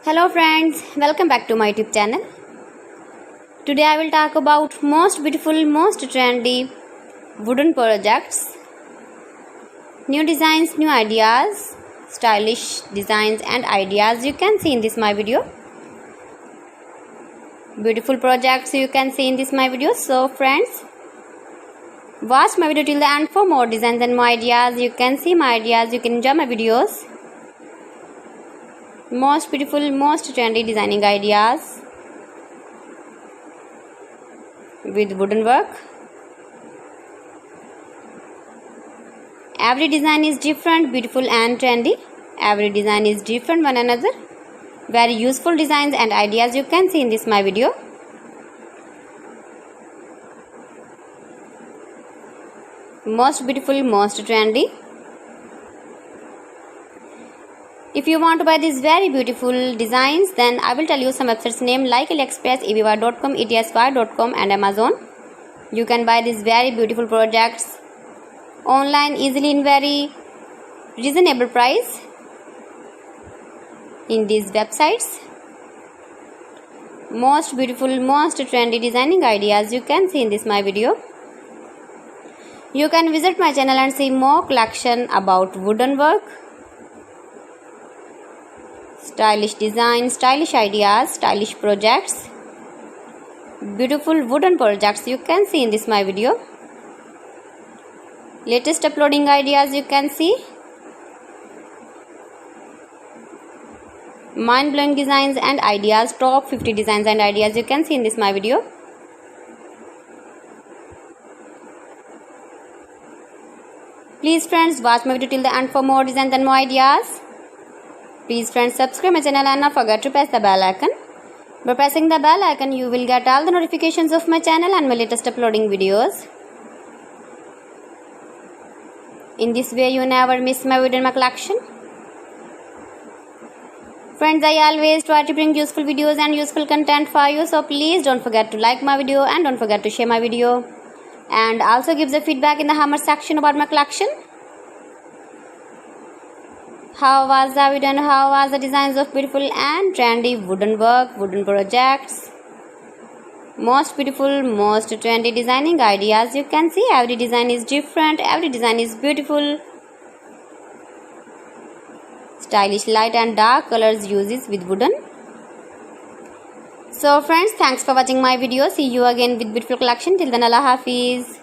Hello friends, welcome back to my YouTube channel. Today I will talk about most beautiful, most trendy wooden projects, new designs, new ideas, stylish designs and ideas you can see in this my video. Beautiful projects you can see in this my video. So friends, watch my video till the end for more designs and more ideas. You can see my ideas, you can enjoy my videos. Most beautiful, most trendy designing ideas with wooden work. Every design is different, beautiful and trendy. Every design is different one another. Very useful designs and ideas you can see in this my video. Most beautiful, most trendy. If you want to buy these very beautiful designs, then I will tell you some websites name like AliExpress, eBay.com, etsy.com and Amazon. You can buy these very beautiful projects online easily in very reasonable price in these websites. Most beautiful, most trendy designing ideas you can see in this my video. You can visit my channel and see more collection about wooden work, stylish design, stylish ideas, stylish projects, beautiful wooden projects you can see in this my video. Latest uploading ideas you can see. Mind-blowing designs and ideas, top 50 designs and ideas you can see in this my video. Please friends, watch my video till the end for more designs and more ideas. Please friends, subscribe my channel and not forget to press the bell icon. By pressing the bell icon, you will get all the notifications of my channel and my latest uploading videos. In this way, you never miss my video in my collection. Friends, I always try to bring useful videos and useful content for you. So please don't forget to like my video and don't forget to share my video. And also give the feedback in the comment section about my collection. How was the video and how was the designs of beautiful and trendy wooden work, wooden projects? Most beautiful, most trendy designing ideas you can see. Every design is different, every design is beautiful. Stylish light and dark colors uses with wooden. So friends, thanks for watching my video. See you again with beautiful collection. Till then, Allah Hafiz.